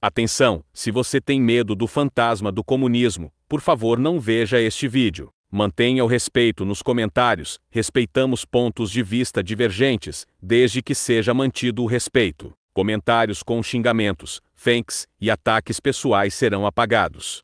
Atenção, se você tem medo do fantasma do comunismo, por favor não veja este vídeo. Mantenha o respeito nos comentários, respeitamos pontos de vista divergentes, desde que seja mantido o respeito. Comentários com xingamentos, thanks e ataques pessoais serão apagados.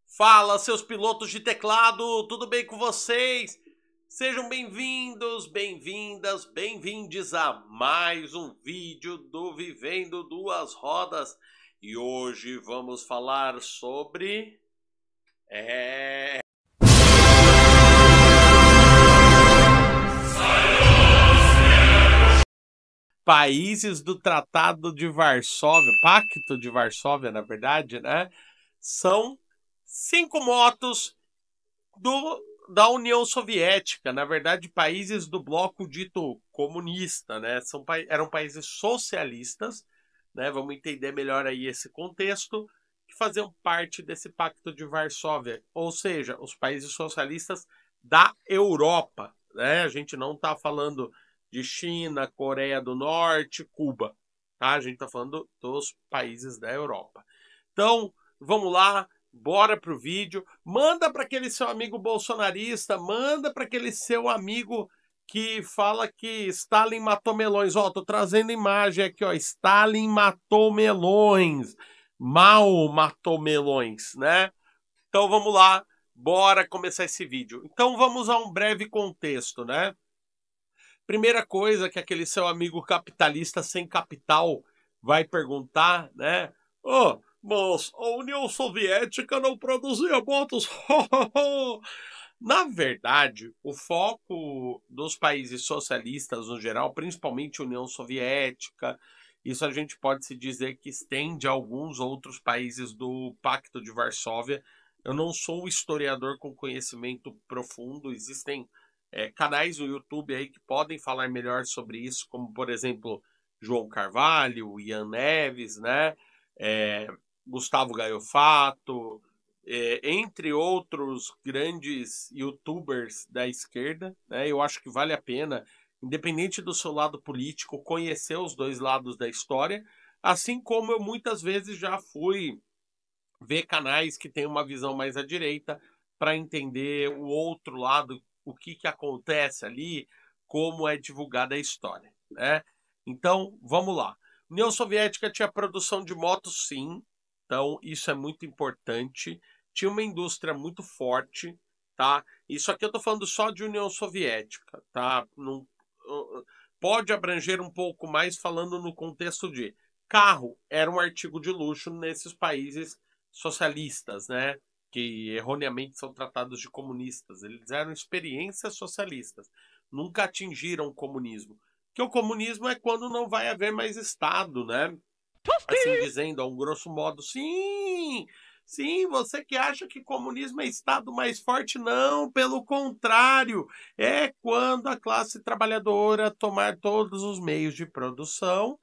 Fala, seus pilotos de teclado, tudo bem com vocês? Sejam bem-vindos, bem-vindas, bem-vindes a mais um vídeo do Vivendo Duas Rodas. E hoje vamos falar sobre... países do Tratado de Varsóvia, Pacto de Varsóvia, na verdade, né? São 5 motos da União Soviética, na verdade, países do bloco dito comunista, né? Eram países socialistas, né? Vamos entender melhor aí esse contexto, que faziam parte desse Pacto de Varsóvia, ou seja, os países socialistas da Europa, né? A gente não está falando de China, Coreia do Norte, Cuba, tá? A gente está falando dos países da Europa. Então, vamos lá. Bora pro vídeo. Manda para aquele seu amigo bolsonarista, manda para aquele seu amigo que fala que Stalin matou melões. Ó, tô trazendo imagem aqui, ó. Stalin matou melões. Mao matou melões, né? Então vamos lá, bora começar esse vídeo. Então vamos a um breve contexto, né? Primeira coisa que aquele seu amigo capitalista sem capital vai perguntar, né? Mas a União Soviética não produzia motos. Na verdade, o foco dos países socialistas no geral, principalmente a União Soviética, isso a gente pode se dizer que estende a alguns outros países do Pacto de Varsóvia. Eu não sou historiador com conhecimento profundo, existem canais no YouTube aí que podem falar melhor sobre isso, como por exemplo João Carvalho, Ian Neves, né? Gustavo Gaiofato, entre outros grandes youtubers da esquerda, né? Eu acho que vale a pena, independente do seu lado político, conhecer os dois lados da história, assim como eu muitas vezes já fui ver canais que têm uma visão mais à direita para entender o outro lado, o que acontece ali, como é divulgada a história, né? Então, vamos lá. União Soviética tinha produção de motos, sim. Então, isso é muito importante. Tinha uma indústria muito forte, tá? Isso aqui eu tô falando só de União Soviética, tá? Não, pode abranger um pouco mais falando no contexto de carro era um artigo de luxo nesses países socialistas, né? Que erroneamente são tratados de comunistas. Eles eram experiências socialistas. Nunca atingiram o comunismo. Porque o comunismo é quando não vai haver mais Estado, né? Assim dizendo, a um grosso modo, sim, sim, você que acha que comunismo é Estado mais forte, não, pelo contrário, é quando a classe trabalhadora tomar todos os meios de produção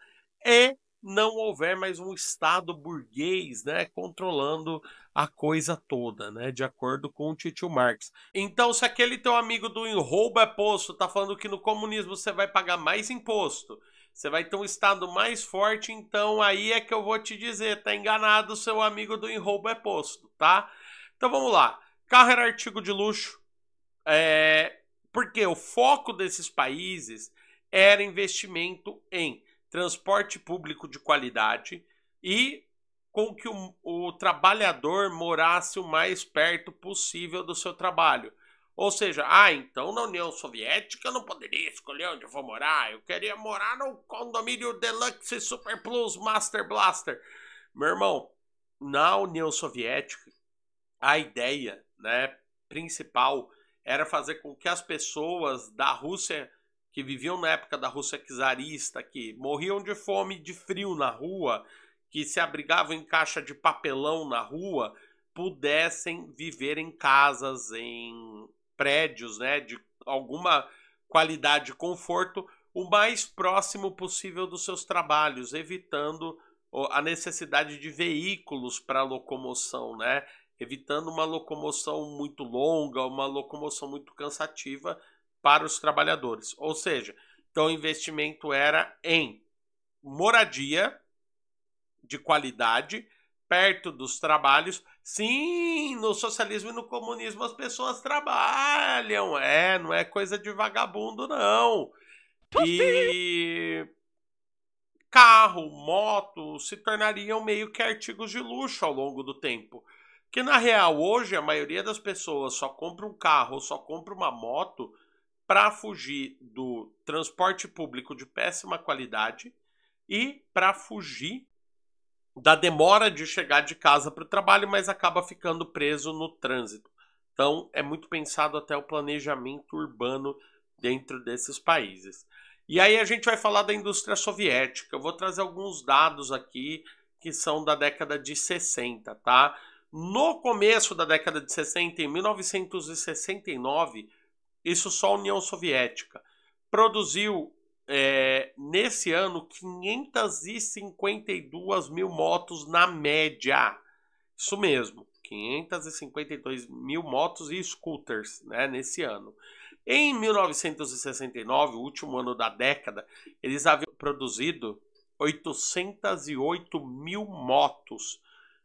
e não houver mais um Estado burguês, né, controlando a coisa toda, né, de acordo com o Titio Marx. Então, se aquele teu amigo do roubo é posto tá falando que no comunismo você vai pagar mais imposto, você vai ter um Estado mais forte, então aí é que eu vou te dizer, tá enganado, seu amigo do roubo é posto, tá? Então vamos lá. Carro era artigo de luxo, porque o foco desses países era investimento em transporte público de qualidade e com que o trabalhador morasse o mais perto possível do seu trabalho. Ou seja, então na União Soviética eu não poderia escolher onde eu vou morar. Eu queria morar no condomínio Deluxe Super Plus Master Blaster. Meu irmão, na União Soviética, a ideia, né, principal era fazer com que as pessoas da Rússia, que viviam na época da Rússia czarista, que morriam de fome e de frio na rua, que se abrigavam em caixa de papelão na rua, pudessem viver em casas, em prédios, né, de alguma qualidade e conforto, o mais próximo possível dos seus trabalhos, evitando a necessidade de veículos para locomoção, né, evitando uma locomoção muito longa, uma locomoção muito cansativa para os trabalhadores. Ou seja, então o investimento era em moradia, de qualidade, perto dos trabalhos. Sim, no socialismo e no comunismo as pessoas trabalham, não é coisa de vagabundo, não. E carro, moto se tornariam meio que artigos de luxo ao longo do tempo. Que na real, hoje, a maioria das pessoas só compra um carro ou só compra uma moto para fugir do transporte público de péssima qualidade e para fugir da demora de chegar de casa para o trabalho, mas acaba ficando preso no trânsito. Então, é muito pensado até o planejamento urbano dentro desses países. E aí a gente vai falar da indústria soviética. Eu vou trazer alguns dados aqui que são da década de 60, tá? No começo da década de 60, em 1969, isso só a União Soviética produziu nesse ano 552 mil motos na média. Isso mesmo, 552 mil motos e scooters, né, nesse ano. Em 1969, o último ano da década, eles haviam produzido 808 mil motos.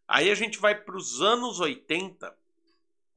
Aí a gente vai para os anos 80,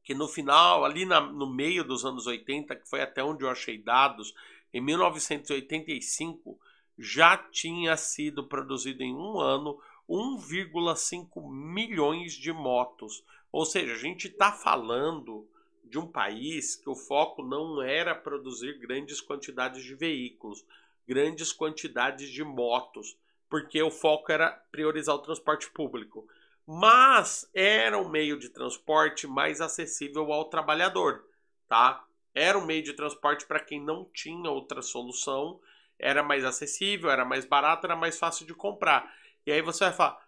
que no final, ali no meio dos anos 80, que foi até onde eu achei dados, em 1985 já tinha sido produzido em um ano 1,5 milhões de motos. Ou seja, a gente está falando de um país que o foco não era produzir grandes quantidades de veículos, grandes quantidades de motos, porque o foco era priorizar o transporte público. Mas era um meio de transporte mais acessível ao trabalhador, tá? Era um meio de transporte para quem não tinha outra solução, era mais acessível, era mais barato, era mais fácil de comprar. E aí você vai falar,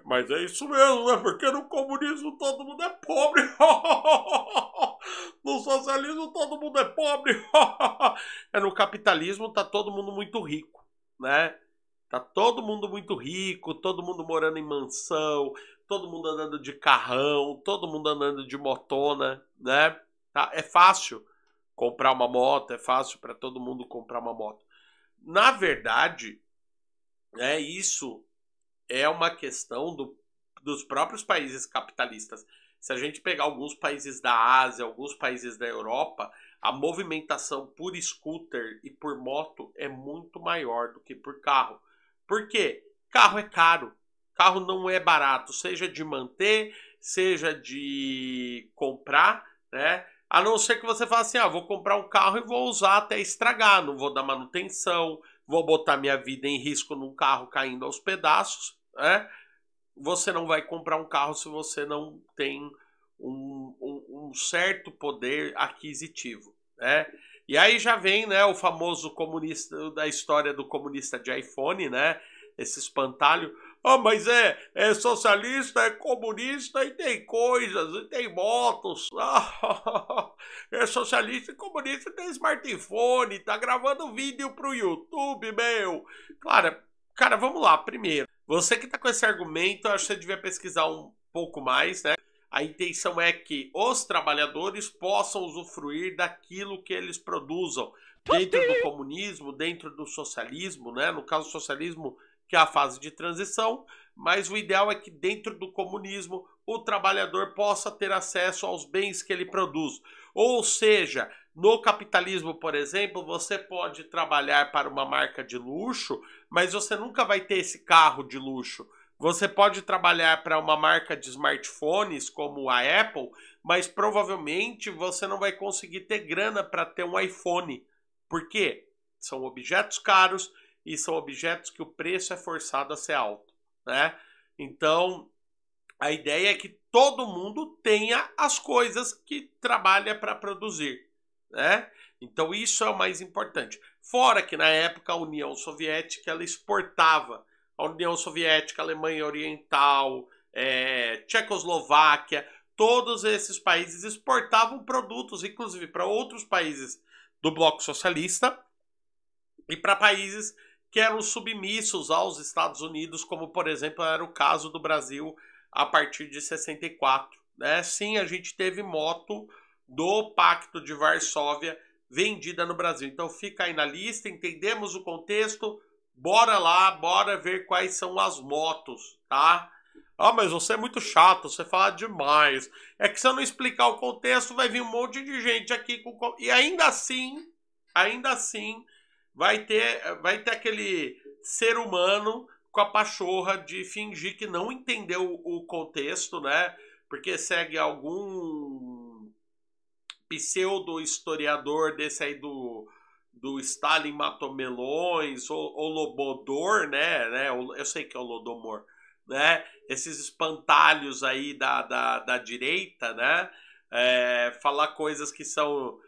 mas é isso mesmo, né? Porque no comunismo todo mundo é pobre. No socialismo todo mundo é pobre. No capitalismo tá todo mundo muito rico, né? Tá todo mundo muito rico, todo mundo morando em mansão, todo mundo andando de carrão, todo mundo andando de motona, né? Tá? É fácil comprar uma moto, é fácil para todo mundo comprar uma moto. Na verdade, isso é uma questão dos próprios países capitalistas. Se a gente pegar alguns países da Ásia, alguns países da Europa, a movimentação por scooter e por moto é muito maior do que por carro. Por quê? Carro é caro. Carro não é barato, seja de manter, seja de comprar, né? A não ser que você faça assim, vou comprar um carro e vou usar até estragar, não vou dar manutenção, vou botar minha vida em risco num carro caindo aos pedaços, né? Você não vai comprar um carro se você não tem um certo poder aquisitivo, né? E aí já vem, né, o famoso comunista da história do comunista de iPhone, né? Esse espantalho. Mas é socialista, é comunista e tem coisas, e tem motos. É socialista e comunista e tem smartphone, tá gravando vídeo pro YouTube, meu. Cara, vamos lá, primeiro. Você que tá com esse argumento, eu acho que você devia pesquisar um pouco mais, né? A intenção é que os trabalhadores possam usufruir daquilo que eles produzam dentro do comunismo, dentro do socialismo, né? No caso, o socialismo, que é a fase de transição, mas o ideal é que dentro do comunismo o trabalhador possa ter acesso aos bens que ele produz. Ou seja, no capitalismo, por exemplo, você pode trabalhar para uma marca de luxo, mas você nunca vai ter esse carro de luxo. Você pode trabalhar para uma marca de smartphones como a Apple, mas provavelmente você não vai conseguir ter grana para ter um iPhone. Por quê? São objetos caros e são objetos que o preço é forçado a ser alto, né? Então, a ideia é que todo mundo tenha as coisas que trabalha para produzir, né? Então, isso é o mais importante. Fora que, na época, a União Soviética ela exportava. A União Soviética, a Alemanha Oriental, Tchecoslováquia, todos esses países exportavam produtos, inclusive para outros países do bloco socialista e para países que eram submissos aos Estados Unidos, como, por exemplo, era o caso do Brasil a partir de 64. Né? Sim, a gente teve moto do Pacto de Varsóvia vendida no Brasil. Então fica aí na lista, entendemos o contexto, Bora lá, bora ver quais são as motos, tá? Ah, mas você é muito chato, você fala demais. É que se eu não explicar o contexto, vai vir um monte de gente aqui com... E ainda assim, vai ter aquele ser humano com a pachorra de fingir que não entendeu o contexto, né? Porque segue algum pseudo-historiador desse aí do Stalin matou melões, ou Lobodor, né? Eu sei que é o Lodomor, né? Esses espantalhos aí da direita, né? Falar coisas que são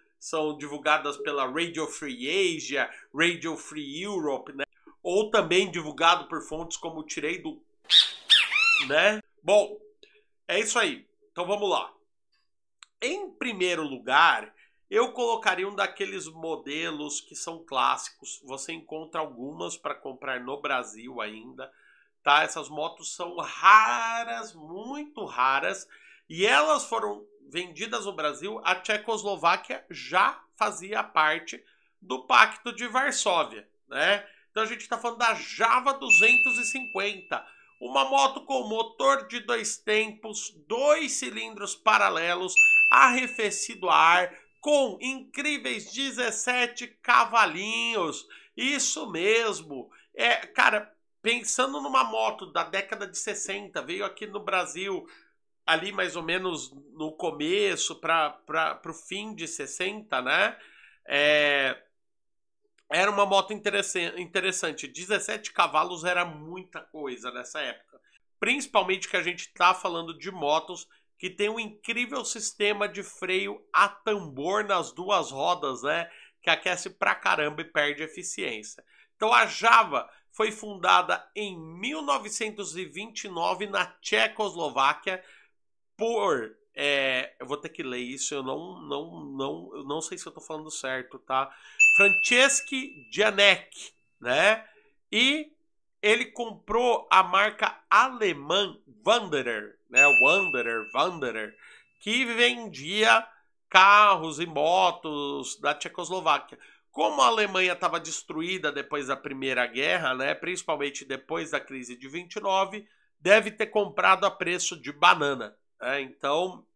divulgadas pela Radio Free Asia, Radio Free Europe, né? Ou também divulgado por fontes como tirei do... né? Bom, é isso aí. Então vamos lá. Em primeiro lugar, eu colocaria um daqueles modelos que são clássicos. Você encontra algumas para comprar no Brasil ainda, tá? Essas motos são raras, muito raras, e elas foram vendidas no Brasil. A Tchecoslováquia já fazia parte do Pacto de Varsóvia, né? Então a gente está falando da Java 250, uma moto com motor de 2 tempos, 2 cilindros paralelos, arrefecido a ar, com incríveis 17 cavalinhos. Isso mesmo. Cara, pensando numa moto da década de 60, veio aqui no Brasil ali mais ou menos no começo para o fim de 60, né? Era uma moto interessante. 17 cavalos era muita coisa nessa época. Principalmente que a gente está falando de motos que tem um incrível sistema de freio a tambor nas duas rodas, né? Que aquece pra caramba e perde eficiência. Então a Java foi fundada em 1929 na Tchecoslováquia por... eu vou ter que ler isso, eu não sei se eu tô falando certo, tá? Franceschi Janek, né? E ele comprou a marca alemã Wanderer, né? Wanderer, que vendia carros e motos da Tchecoslováquia. Como a Alemanha estava destruída depois da Primeira Guerra, né? Principalmente depois da crise de 29, deve ter comprado a preço de banana, né? Então,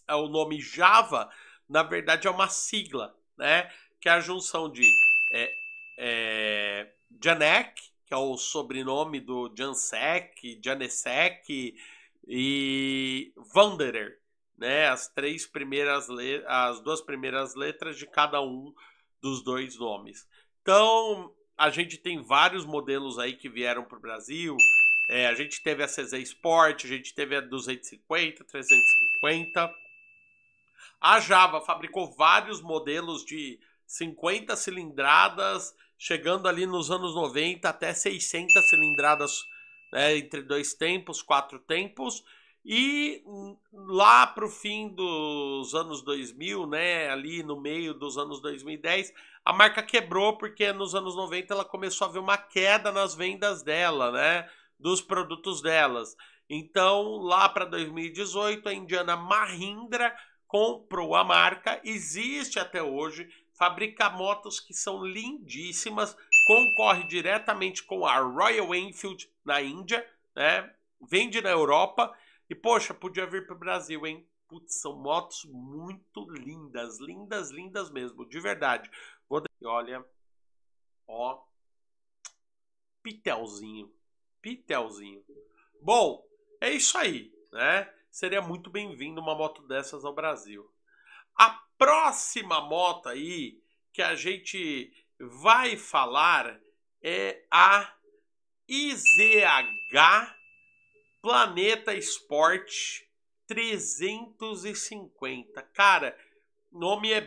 o nome Java, na verdade, é uma sigla, né? Que é a junção de Janek, que é o sobrenome do Janesek e Wanderer, né? As duas primeiras letras de cada um dos dois nomes. Então, a gente tem vários modelos aí que vieram para o Brasil. A gente teve a CZ Sport, a gente teve a 250, 350. A Java fabricou vários modelos de 50 cilindradas, chegando ali nos anos 90 até 600 cilindradas, né, entre 2 tempos, 4 tempos. E lá para o fim dos anos 2000, né, ali no meio dos anos 2010, a marca quebrou porque nos anos 90 ela começou a ver uma queda nas vendas dela, né, dos produtos delas. Então, lá para 2018, a indiana Mahindra comprou a marca, existe até hoje, fabrica motos que são lindíssimas, concorre diretamente com a Royal Enfield na Índia, né? Vende na Europa e, poxa, podia vir para o Brasil, hein? Putz, são motos muito lindas, lindas, lindas mesmo, de verdade. Olha, ó, Pitelzinho. Bom, é isso aí, né? Seria muito bem-vindo uma moto dessas ao Brasil. A próxima moto aí que a gente vai falar é a IZH Planeta Sport 350. Cara, o nome é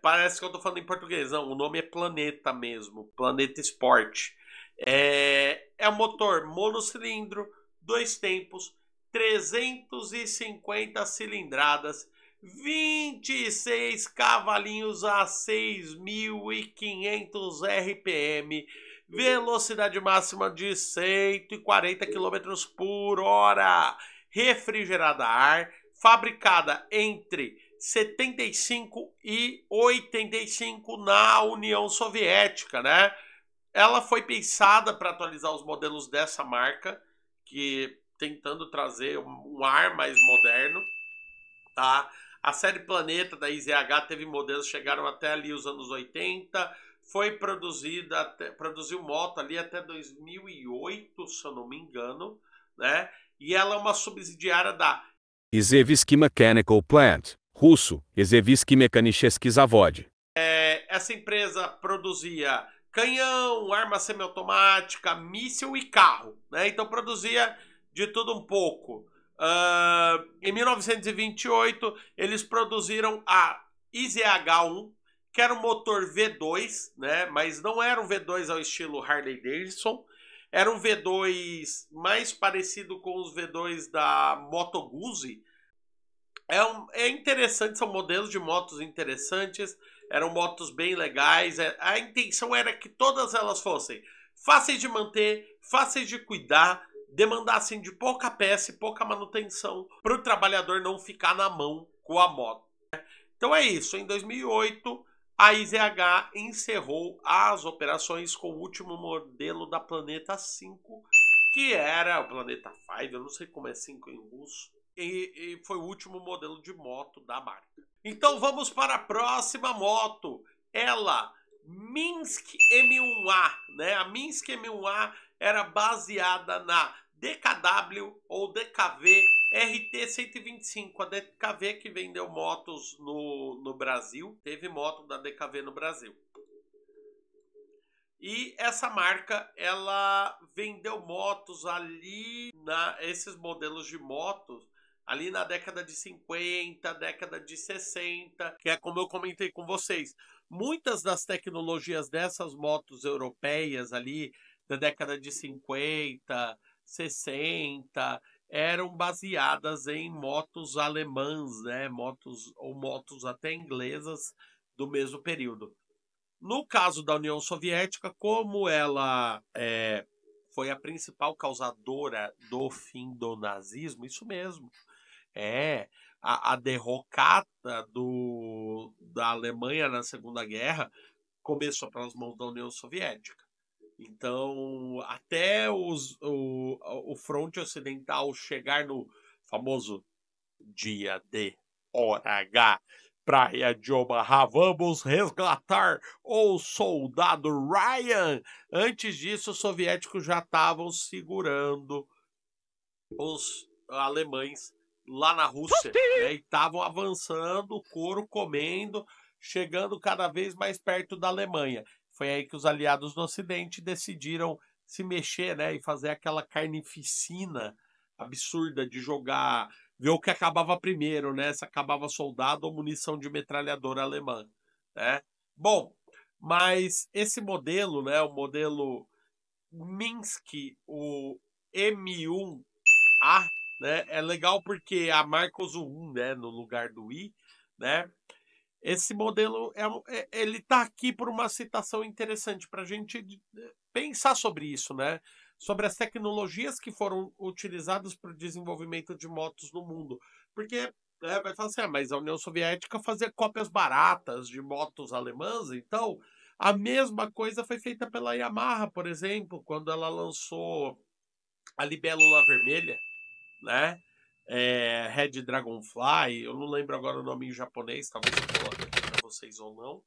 parece que eu tô falando em português. Não, o nome é Planeta mesmo, Planeta Sport. É um motor monocilindro, 2 tempos, 350 cilindradas, 26 cavalinhos a 6.500 RPM, velocidade máxima de 140 km por hora, refrigerada a ar, fabricada entre 75 e 85 na União Soviética, né? Ela foi pensada para atualizar os modelos dessa marca, que tentando trazer um ar mais moderno, tá? A série Planeta da IZH teve modelos que chegaram até ali os anos 80, foi produziu moto ali até 2008, se eu não me engano, né? E ela é uma subsidiária da Izhevsky Mechanical Plant, russo, Izhevsky Mechanicheski Zavod. Essa empresa produzia canhão, arma semiautomática, míssil e carro, né? Então produzia de tudo um pouco. Em 1928, eles produziram a IZH-1, que era um motor V2, né? Mas não era um V2 ao estilo Harley Davidson. Era um V2 mais parecido com os V2 da Moto Guzzi. É interessante, são modelos de motos interessantes, eram motos bem legais. A intenção era que todas elas fossem fáceis de manter, fáceis de cuidar, demandassem de pouca peça e pouca manutenção, para o trabalhador não ficar na mão com a moto. Então é isso, em 2008 a IZH encerrou as operações com o último modelo da Planeta 5, que era o Planeta 5, eu não sei como é 5 em russo, e foi o último modelo de moto da marca. Então vamos para a próxima moto, ela, Minsk M1A, né? A Minsk M1A era baseada na DKW ou DKV RT-125, a DKV que vendeu motos no Brasil, teve moto da DKV no Brasil. E essa marca, ela vendeu motos ali, esses modelos de motos, ali na década de 50, década de 60, que é como eu comentei com vocês. Muitas das tecnologias dessas motos europeias ali, da década de 50, 60, eram baseadas em motos alemãs, né? Motos até inglesas do mesmo período. No caso da União Soviética, como ela foi a principal causadora do fim do nazismo, isso mesmo, a derrocada da Alemanha na Segunda Guerra começou pelas mãos da União Soviética. Então, até o fronte ocidental chegar no famoso dia D, hora H, Praia de Omaha, vamos resgatar o soldado Ryan. Antes disso, os soviéticos já estavam segurando os alemães lá na Rússia, né? E estavam avançando, o couro comendo, chegando cada vez mais perto da Alemanha. Foi aí que os aliados do Ocidente decidiram se mexer, né, e fazer aquela carnificina absurda de jogar, ver o que acabava primeiro, né, se acabava soldado ou munição de metralhadora alemã, né? Bom, mas esse modelo, né, o modelo Minsk, o M1A, né, é legal porque a marca usa o 1, né, no lugar do I, né? Esse modelo ele está aqui por uma citação interessante para a gente pensar sobre isso, né? Sobre as tecnologias que foram utilizadas para o desenvolvimento de motos no mundo. Porque vai falar assim, mas a União Soviética fazia cópias baratas de motos alemãs, então a mesma coisa foi feita pela Yamaha, por exemplo, quando ela lançou a Libélula Vermelha, né? Red Dragonfly, eu não lembro agora o nome em japonês, talvez eu coloque aqui para vocês ou não,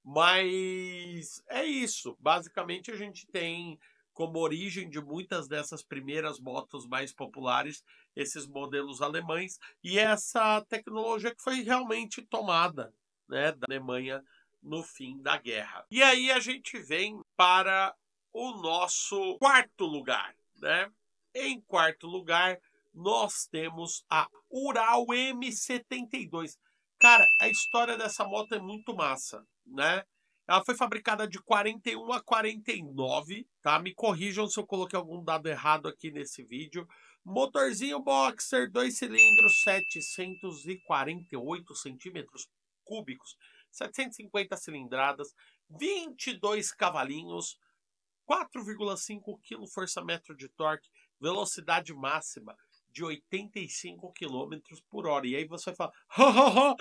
mas é isso. Basicamente a gente tem como origem de muitas dessas primeiras motos mais populares esses modelos alemães e essa tecnologia que foi realmente tomada, né, da Alemanha no fim da guerra. E aí a gente vem para o nosso quarto lugar, né? Em quarto lugar, nós temos a Ural M72. Cara, a história dessa moto é muito massa, né? Ela foi fabricada de 41 a 49, tá? Me corrijam se eu coloquei algum dado errado aqui nesse vídeo. Motorzinho boxer, 2 cilindros, 748 centímetros cúbicos, 750 cilindradas, 22 cavalinhos, 4,5 kg força-metro de torque, velocidade máxima de 85 quilômetros por hora. E aí você fala, ha,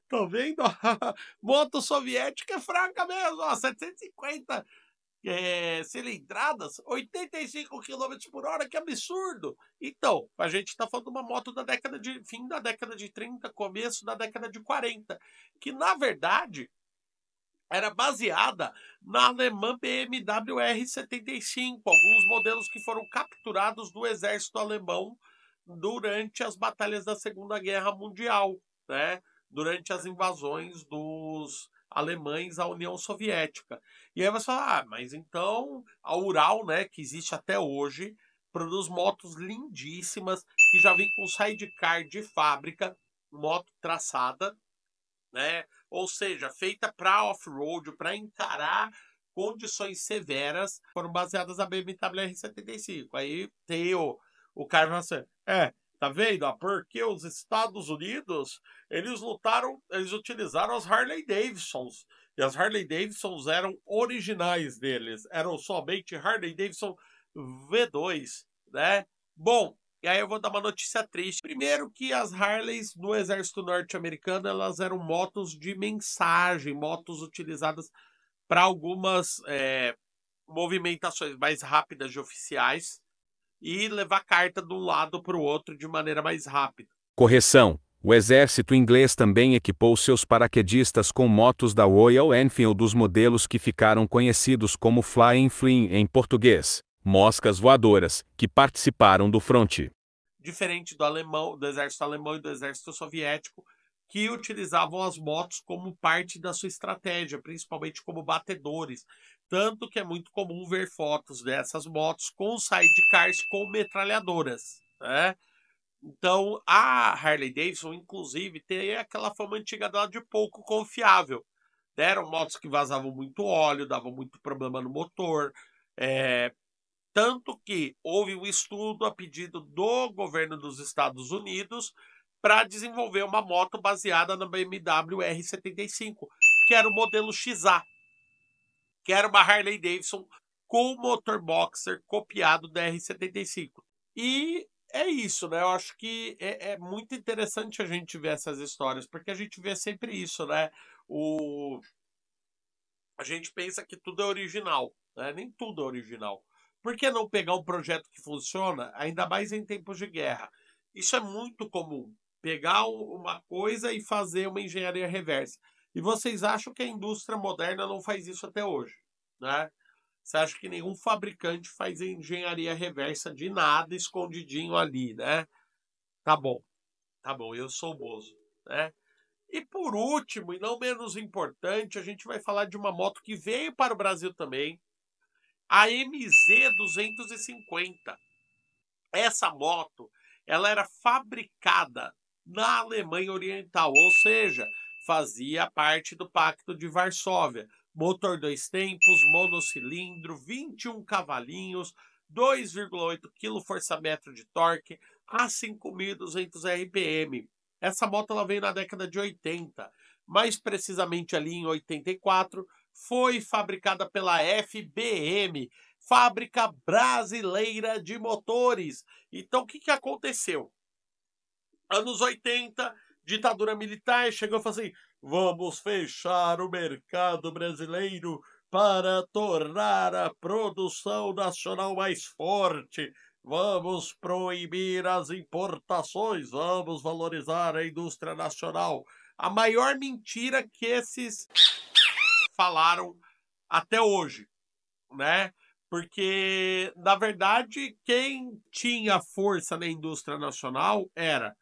tá vendo? Moto soviética é fraca mesmo, ó, 750 cilindradas, 85 quilômetros por hora, que absurdo! Então, a gente está falando de uma moto da fim da década de 30, começo da década de 40, que na verdade era baseada na alemã BMW R75, alguns modelos que foram capturados do exército alemão durante as batalhas da Segunda Guerra Mundial, né? Durante as invasões dos alemães à União Soviética. E aí você fala, mas então a Ural, né, que existe até hoje, produz motos lindíssimas, que já vem com sidecar de fábrica, moto traçada, né? Ou seja, feita para off-road, para encarar condições severas, foram baseadas na BMW R75. Aí tem o cara falando assim, tá vendo? Porque os Estados Unidos, eles utilizaram as Harley Davidsons. E as Harley Davidsons eram originais deles, eram somente Harley Davidson V2, né? Bom, e aí eu vou dar uma notícia triste. Primeiro que as Harleys no exército norte-americano, elas eram motos de mensagem, motos utilizadas para algumas movimentações mais rápidas de oficiais e levar carta de um lado para o outro de maneira mais rápida. Correção: o exército inglês também equipou seus paraquedistas com motos da Royal Enfield dos modelos que ficaram conhecidos como Flying Flynn em português, moscas voadoras, que participaram do fronte. Diferente do alemão, do exército alemão e do exército soviético, que utilizavam as motos como parte da sua estratégia, principalmente como batedores. Tanto que é muito comum ver fotos dessas motos com sidecars com metralhadoras, né? Então, a Harley Davidson, inclusive, tem aquela fama antiga dela de pouco confiável. Eram motos que vazavam muito óleo, davam muito problema no motor. Tanto que houve um estudo a pedido do governo dos Estados Unidos para desenvolver uma moto baseada na BMW R75, que era o modelo XA, que era uma Harley Davidson com motor boxer copiado da R75. E é isso, né? Eu acho que é muito interessante a gente ver essas histórias, porque a gente vê sempre isso, né? A gente pensa que tudo é original, né? Nem tudo é original. Por que não pegar um projeto que funciona, ainda mais em tempos de guerra? Isso é muito comum. Pegar uma coisa e fazer uma engenharia reversa. E vocês acham que a indústria moderna não faz isso até hoje, né? Você acha que nenhum fabricante faz engenharia reversa de nada escondidinho ali, né? Tá bom, eu sou o Bozo, né? E por último, e não menos importante, a gente vai falar de uma moto que veio para o Brasil também, a MZ-250. Essa moto, ela era fabricada na Alemanha Oriental, ou seja, fazia parte do Pacto de Varsóvia. Motor 2 tempos, monocilindro, 21 cavalinhos, 2,8 kgfm de torque, a 5.200 RPM. Essa moto ela veio na década de 80, mais precisamente ali em 84, foi fabricada pela FBM, Fábrica Brasileira de Motores. Então, o que aconteceu? Anos 80, ditadura militar, chegou e falou assim, vamos fechar o mercado brasileiro para tornar a produção nacional mais forte. Vamos proibir as importações, vamos valorizar a indústria nacional. A maior mentira que esses falaram até hoje, né? Porque, na verdade, quem tinha força na indústria nacional era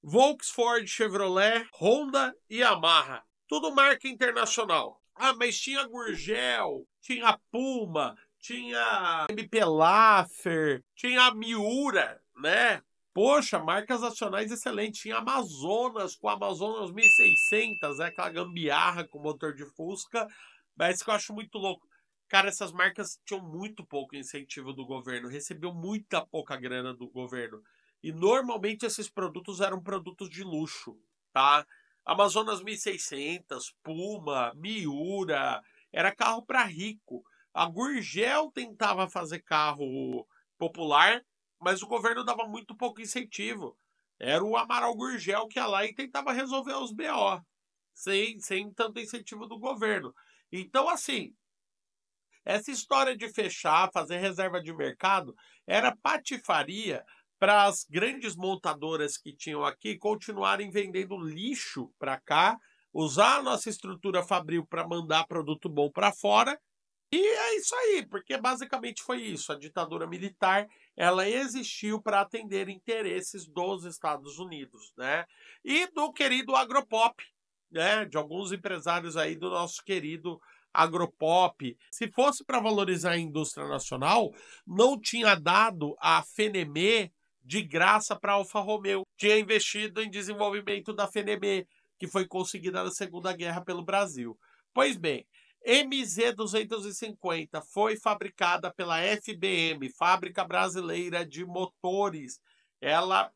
Volkswagen, Chevrolet, Honda e Yamaha. Tudo marca internacional. Ah, mas tinha Gurgel, tinha Puma, tinha MP Laffer, tinha a Miura, né? Poxa, marcas nacionais excelentes. Tinha Amazonas, com a Amazonas 1600, aquela gambiarra com motor de Fusca. Mas que eu acho muito louco. Cara, essas marcas tinham muito pouco incentivo do governo, recebiam muita pouca grana do governo. E normalmente esses produtos eram produtos de luxo, tá? Amazonas 1600, Puma, Miura, era carro para rico. A Gurgel tentava fazer carro popular, mas o governo dava muito pouco incentivo. Era o Amaral Gurgel que ia lá e tentava resolver os BO, sem tanto incentivo do governo. Então, assim, essa história de fechar, fazer reserva de mercado, era patifaria para as grandes montadoras que tinham aqui continuarem vendendo lixo para cá, usar a nossa estrutura fabril para mandar produto bom para fora. E é isso aí, porque basicamente foi isso. A ditadura militar, ela existiu para atender interesses dos Estados Unidos, né? E do querido agropop, né? De alguns empresários aí do nosso querido agropop. Se fosse para valorizar a indústria nacional, não tinha dado a Fenemê de graça para a Alfa Romeo. Tinha investido em desenvolvimento da Fenemê, que foi conseguida na Segunda Guerra pelo Brasil. Pois bem, MZ-250 foi fabricada pela FBM, Fábrica Brasileira de Motores. Ela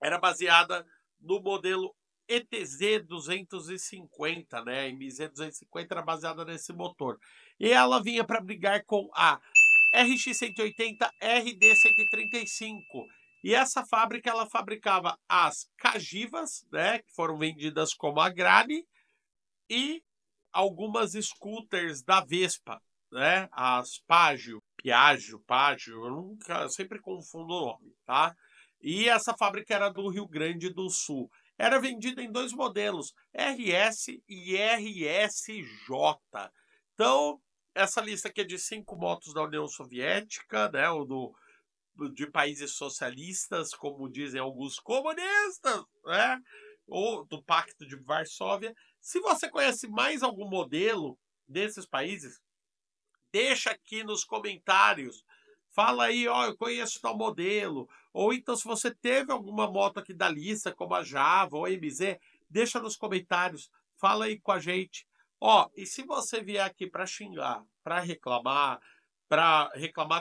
era baseada no modelo ETZ-250, né? MZ-250 era baseada nesse motor. E ela vinha para brigar com a RX-180, RD-135. E essa fábrica, ela fabricava as Cagivas, né? Que foram vendidas como a Grane, e algumas scooters da Vespa, né? As Piaggio, eu sempre confundo o nome, tá? E essa fábrica era do Rio Grande do Sul. Era vendida em dois modelos, RS e RSJ. Então, essa lista aqui é de 5 motos da União Soviética, né? De países socialistas, como dizem alguns comunistas, né? Ou do Pacto de Varsóvia. Se você conhece mais algum modelo desses países, deixa aqui nos comentários. Fala aí, ó, eu conheço tal modelo. Ou então, se você teve alguma moto aqui da lista, como a Java ou a MZ, deixa nos comentários. Fala aí com a gente. Ó, e se você vier aqui para xingar, para reclamar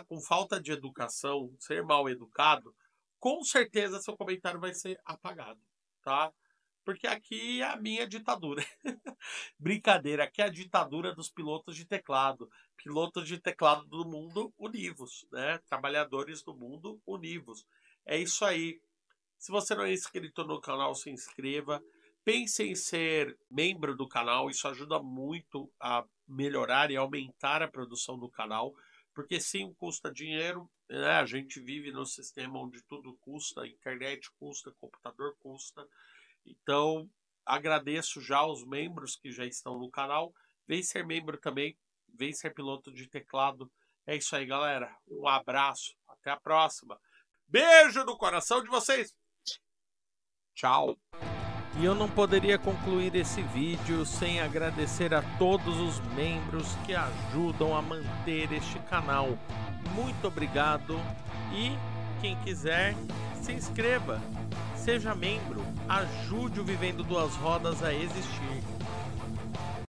com falta de educação, ser mal educado, com certeza seu comentário vai ser apagado, tá? Porque aqui é a minha ditadura. Brincadeira, aqui é a ditadura dos pilotos de teclado. Pilotos de teclado do mundo univos, né? Trabalhadores do mundo univos. É isso aí. Se você não é inscrito no canal, se inscreva. Pense em ser membro do canal. Isso ajuda muito a melhorar e aumentar a produção do canal. Porque sim, custa dinheiro, né? A gente vive num sistema onde tudo custa. A internet custa, computador custa. Então, agradeço já aos membros que já estão no canal. Vem ser membro também, vem ser piloto de teclado. É isso aí, galera. Um abraço. Até a próxima. Beijo no coração de vocês. Tchau. E eu não poderia concluir esse vídeo sem agradecer a todos os membros que ajudam a manter este canal. Muito obrigado e quem quiser, se inscreva. Seja membro, ajude o Vivendo Duas Rodas a existir.